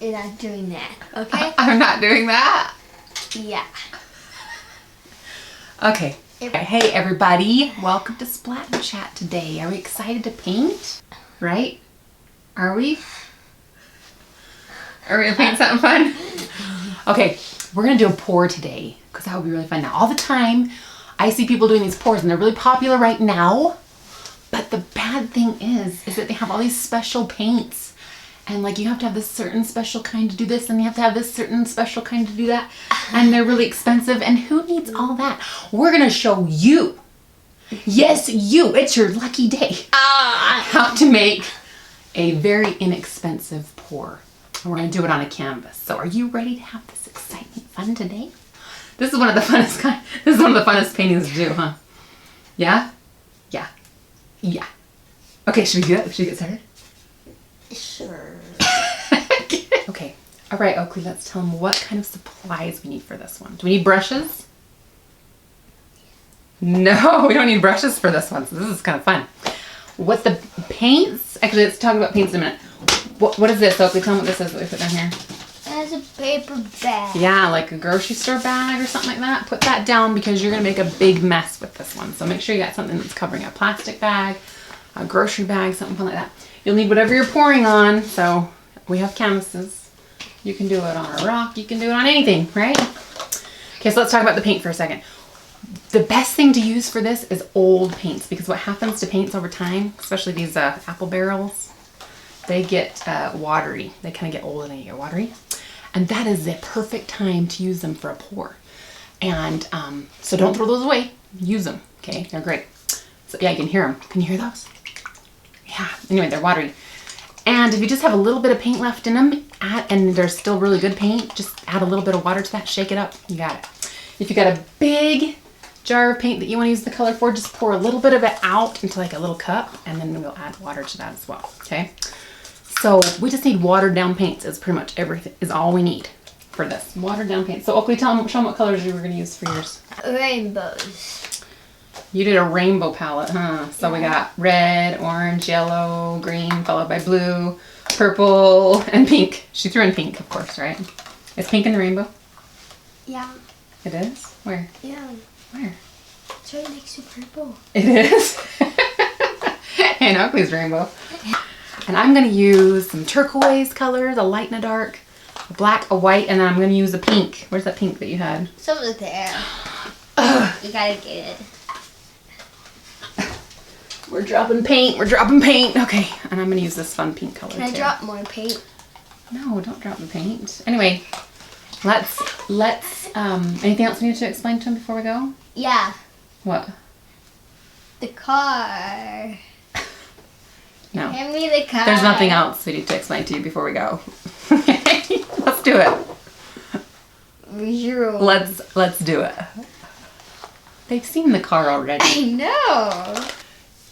You're not doing that, okay? I'm not doing that? Yeah. Okay. Hey everybody, welcome to Splat and Chat today. Are we excited to paint? Right? Are we? Are we gonna paint something fun? Okay, we're gonna do a pour today because that would be really fun. Now all the time I see people doing these pours and they're really popular right now, but the bad thing is that they have all these special paints. And like you have to have this certain special kind to do this and you have to have this certain special kind to do that. And they're really expensive and who needs all that? We're gonna show you, yes you, it's your lucky day, how to make a very inexpensive pour. And we're gonna do it on a canvas. So are you ready to have this exciting fun today? This is one of the funnest paintings to do, huh? Yeah? Yeah. Yeah. Okay, should we do that? Should we get started? Sure. Okay. All right, Oakley, let's tell them what kind of supplies we need for this one. Do we need brushes? No, we don't need brushes for this one. So this is kind of fun. What the paints? Actually, let's talk about paints in a minute. What is this, Oakley? Tell them what this is that we put down here. That's a paper bag. Yeah, like a grocery store bag or something like that. Put that down because you're going to make a big mess with this one. So make sure you got something that's covering a plastic bag, a grocery bag, something fun like that. You'll need whatever you're pouring on. So we have canvases. You can do it on a rock. You can do it on anything, right? Okay, so let's talk about the paint for a second. The best thing to use for this is old paints because what happens to paints over time, especially these apple barrels, they get watery. They kind of get old and they get watery. And that is the perfect time to use them for a pour. And so don't throw those away. Use them, okay? They're great. So yeah, you can hear them. Can you hear those? Yeah, anyway, they're watery. And if you just have a little bit of paint left in them, and there's still really good paint, just add a little bit of water to that, shake it up, you got it. If you got a big jar of paint that you want to use the color for, just pour a little bit of it out into like a little cup, and then we'll add water to that as well, okay? So we just need watered down paints is pretty much everything, is all we need for this. Watered down paint. So Oakley, show them what colors you were going to use for yours. Rainbows. You did a rainbow palette, huh? So yeah. We got red, orange, yellow, green, followed by blue, purple, and pink. She threw in pink, of course, right? Is pink in the rainbow? Yeah. It is? Where? Yeah. Where? It's right next to purple. It is? And Oakley's rainbow. And I'm going to use some turquoise colors, a light and a dark, a black, a white, and then I'm going to use a pink. Where's that pink that you had? It's over there. You gotta get it. We're dropping paint. We're dropping paint. Okay, and I'm going to use this fun pink color Can I drop more paint? No, don't drop the paint. Anyway, let's anything else we need to explain to him before we go? Yeah. What? The car. No. Hand me the car. There's nothing else we need to explain to you before we go. Let's do it. Zero. Let's do it. They've seen the car already. I know.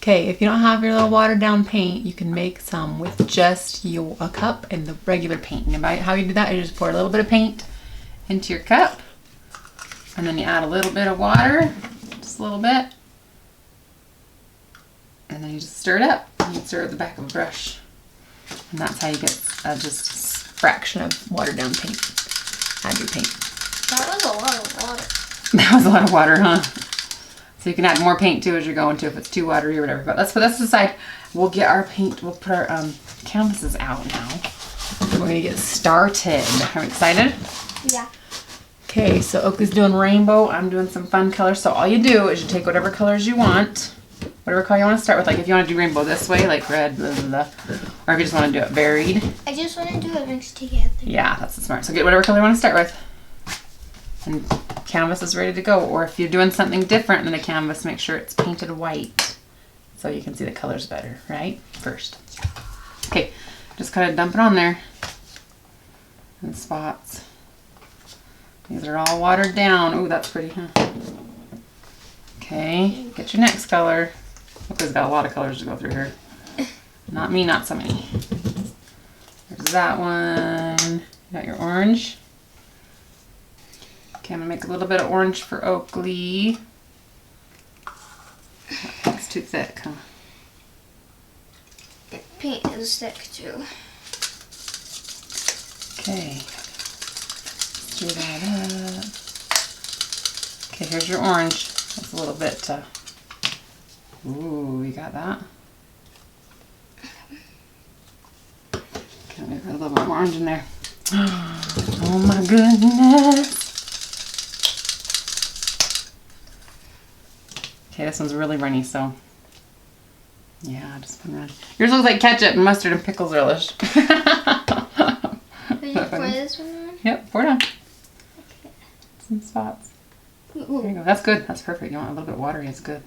Okay, if you don't have your little watered down paint, you can make some with just a cup and the regular paint. And about how you do that, you just pour a little bit of paint into your cup, and then you add a little bit of water, just a little bit, and then you just stir it up. You stir it with the back of a brush, and that's how you get just a fraction of watered down paint. Add your paint. That was a lot of water. That was a lot of water, huh? So you can add more paint too as you're going to if it's too watery or whatever. But let's put this aside. We'll get our paint, we'll put our canvases out now. We're gonna get started. Are we excited? Yeah. Okay, so Oakley's doing rainbow. I'm doing some fun colors. So all you do is you take whatever colors you want, whatever color you want to start with. Like if you want to do rainbow this way, like red, blah, blah, blah. Or if you just want to do it varied. I just want to do it mixed together. Yeah, that's the smart. So get whatever color you want to start with. And canvas is ready to go. Or if you're doing something different than a canvas, make sure it's painted white so you can see the colors better, right? First. Okay, just kind of dump it on there in spots. These are all watered down. Oh, that's pretty, huh? Okay, get your next color. Oakley's got a lot of colors to go through here. Not me, not so many. There's that one. You got your orange. Okay, I'm gonna make a little bit of orange for Oakley. That's too thick, huh? Paint is thick too. Okay. Stir that up. Okay, here's your orange. That's a little bit, ooh, you got that? Okay, let me put a little bit of orange in there. Oh my goodness. Okay, this one's really runny, so yeah, just put it around. Yours looks like ketchup and mustard and pickles relish. Did you pour this one on? Yep, pour it on. Okay. Some spots. Ooh. There you go. That's good. That's perfect. You want a little bit watery. It's good.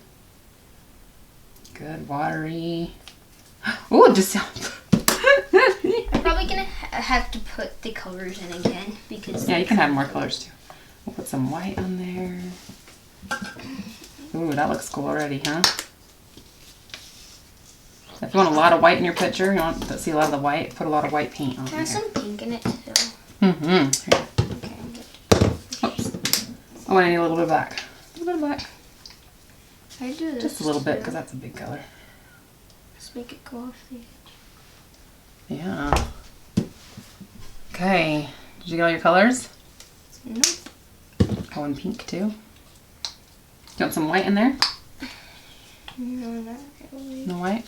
Good watery. Ooh, just sounds. I'm probably gonna have to put the colors in again because. Yeah, you can add more colors too. We'll put some white on there. Ooh, that looks cool already, huh? If you want a lot of white in your picture, you want to see a lot of the white, put a lot of white paint on there. There's some pink in it too. Mm-hmm. Okay. Oops. Oh, and I need a little bit of black. A little bit of black. I do this. Just a little bit, too. because that's a big color. Just make it go off the edge. Yeah. Okay. Did you get all your colors? Nope. Oh, and pink too. You want some white in there? No, not really. No white?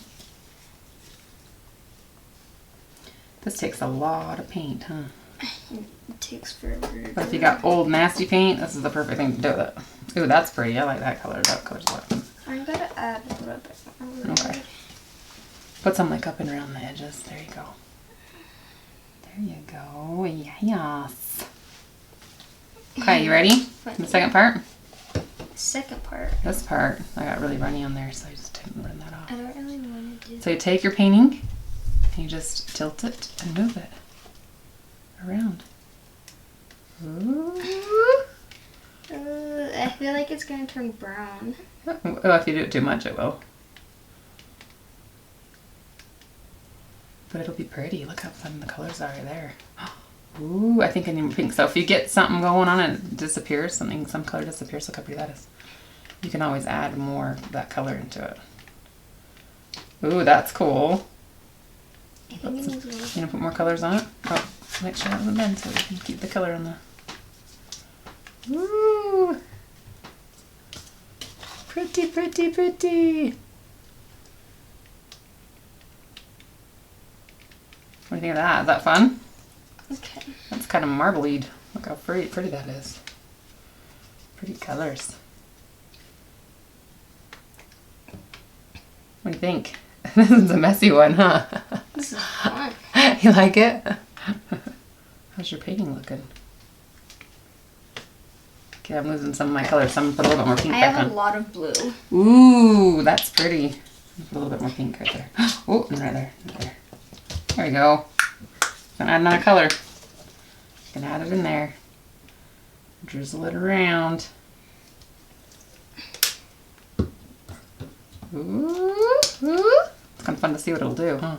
This takes a lot of paint, huh? It takes forever. But if you got old nasty paint, this is the perfect thing to do with it. Ooh, that's pretty. I like that color. That color's black. I'm gonna add a little bit more. Okay. Put some like up and around the edges. There you go. There you go. Yes. Okay, you ready? The second part? Second part. This part, I got really runny on there, so I just didn't run that off. I don't really want to do. So you take your painting, and you just tilt it and move it around. Ooh. I feel like it's gonna turn brown. Oh, if you do it too much, it will. But it'll be pretty. Look how fun the colors are there. Ooh, I think I need more pink. So if you get something going on and it disappears, some color disappears, look how pretty that is. You can always add more of that color into it. Ooh, that's cool. I think it needs a little. You gonna put more colors on it? Oh, make sure it doesn't bend so we can keep the color in the. Ooh! Pretty, pretty, pretty! What do you think of that? Is that fun? Okay. That's kind of marbly. Look how pretty that is. Pretty colors. What do you think? This is a messy one, huh? This is fun. You like it? How's your painting looking? Okay, I'm losing some of my colors, so I'm gonna put a little bit more pink I back have on. a lot of blue. Ooh, that's pretty. Put a little bit more pink right there. Oh, and right there. Right there. There we go. Gonna add another color. Gonna add it in there. Drizzle it around. Ooh, ooh. It's kind of fun to see what it'll do, huh?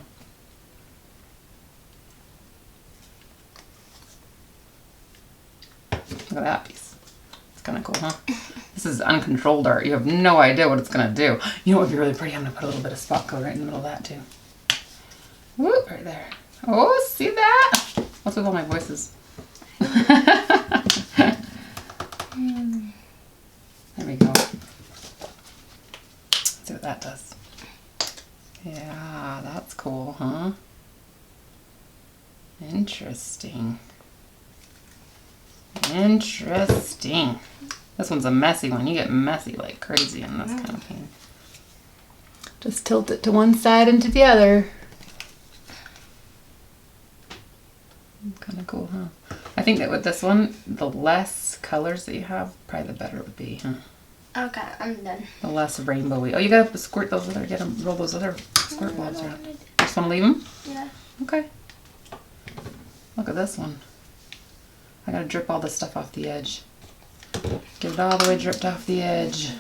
Look at that piece. It's kind of cool, huh? This is uncontrolled art. You have no idea what it's gonna do. You know what would be really pretty? I'm gonna put a little bit of spot color right in the middle of that too. Whoop, right there. Oh, see that? What's with all my voices? There we go. Let's see what that does. Yeah, that's cool, huh? Interesting. Interesting. This one's a messy one. You get messy like crazy in this kind of paint. Just tilt it to one side and to the other. Kind of cool, huh? I think that with this one, the less colors that you have, probably the better it would be, huh? Okay, I'm done. The less rainbowy. Oh, you gotta squirt those other, roll those other squirt blobs around. Just wanna leave them? Yeah. Okay. Look at this one. I gotta drip all this stuff off the edge. Get it all the way dripped off the edge.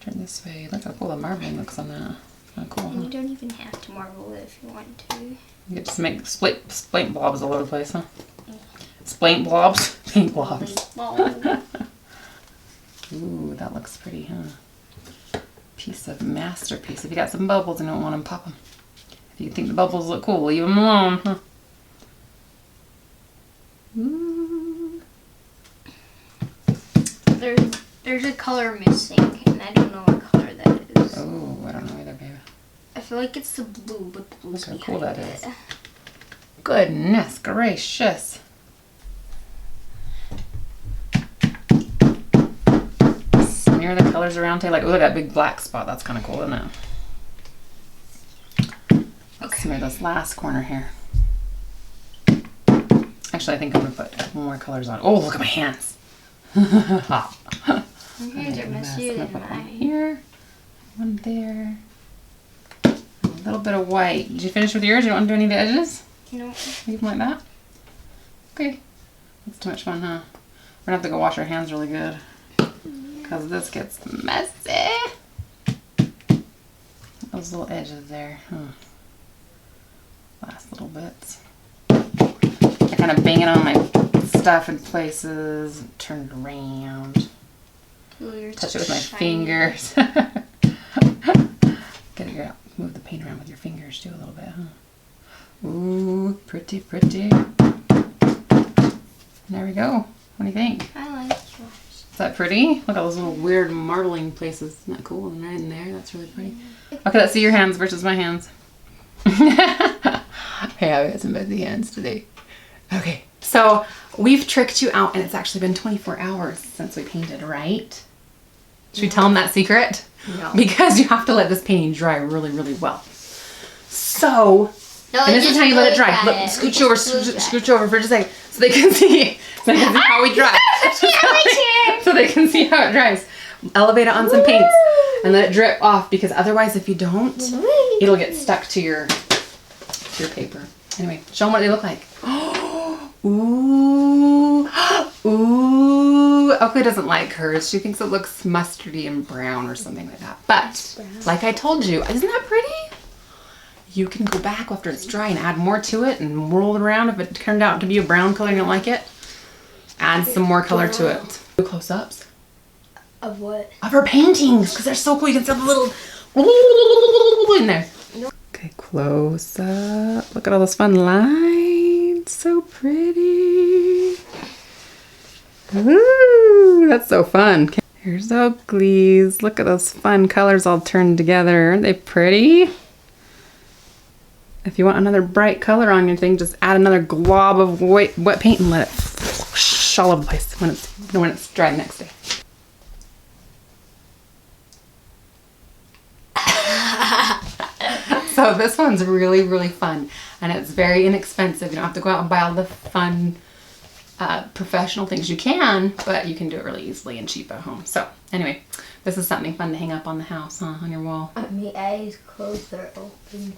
Turn this way. Look how cool the marbling looks on that. Kinda cool, And huh? you don't even have to marble it if you want to. You get to make splint blobs all over the place, huh? Splint blobs? Paint blobs. Ooh, that looks pretty, huh? Piece of masterpiece. If you got some bubbles and don't want them, pop them. If you think the bubbles look cool, leave them alone, huh? There's a color missing, and I don't know what color that is. Oh, I don't know either, babe. I feel like it's the blue, but the blue's Look how behind cool that it. is. Goodness gracious. Smear the colors around, Tay. Like, look at that big black spot. That's kind of cool, isn't it? Okay. Smear this last corner here. Actually, I think I'm going to put more colors on. Oh, look at my hands. Hot. My hands are messier than One mine. here, one there. A little bit of white. Did you finish with yours? You don't want to do any of the edges? No. Leave them like that? Okay. That's too much fun, huh? We're gonna have to go wash our hands really good. Because this gets messy. Those little edges there. Last little bits. I kind of bang it on my stuff in places. Turn it around. Ooh, Touch it with my shiny. fingers. Gotta get out. Move the paint around with your fingers too a little bit, huh? Ooh, pretty, pretty. There we go. What do you think? I like yours. Is that pretty? Look at those little weird marbling places. Isn't that cool? And right in there, that's really pretty. Okay, let's see your hands versus my hands. Hey, I've got some messy hands today. Okay, so we've tricked you out, and it's actually been 24 hours since we painted, right? Should we tell them that secret? No. Because you have to let this painting dry really, really well. So, No, and this is just how you let it dry. look Look, at it. scooch over, scooch over for just a second, so they can see, how we dry. So they can see how it dries. Elevate it on some paints and let it drip off, because otherwise, if you don't, it'll get stuck to your paper. Anyway, show them what they look like. Ooh, ooh. Oakley doesn't like hers. She thinks it looks mustardy and brown or something like that. But, like I told you, isn't that pretty? You can go back after it's dry and add more to it and roll it around. If it turned out to be a brown color and you don't like it, add some more color to it. Do close-ups Of what? of her paintings, because they're so cool. You can see the little in there. Okay, close up. Look at all those fun lines. So pretty. Ooh, that's so fun. Okay, here's Oakley's. Look at those fun colors all turned together. Aren't they pretty? If you want another bright color on your thing, just add another glob of wet paint and let it whoosh all over the place when it's dry the next day. So this one's really, really fun, and it's very inexpensive. You don't have to go out and buy all the fun professional things. You can, but you can do it really easily and cheap at home. So anyway, this is something fun to hang up on the house, huh? On your wall. My eyes closed or open.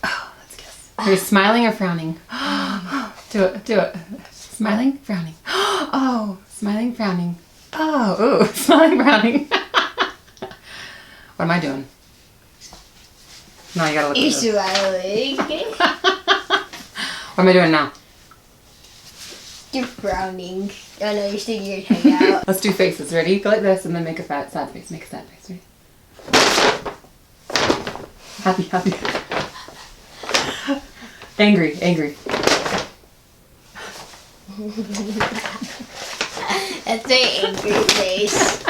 Oh, let's guess. Are you smiling or frowning? Do it, do it. Smiling, frowning. Oh, smiling, frowning. Oh, ooh, smiling, frowning. What am I doing? No, you gotta look You're at this. smiling. What am I doing now? You're frowning. Oh no, you're sticking your tongue out. Let's do faces. Ready? Go like this and then make a sad face. Make a sad face. Ready? Happy, happy. Angry, angry. That's my angry face.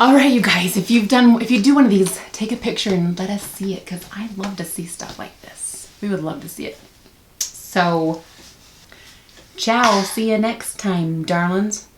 All right, you guys, if you do one of these, take a picture and let us see it, because I love to see stuff like this. We would love to see it. So, ciao. See you next time, darlings.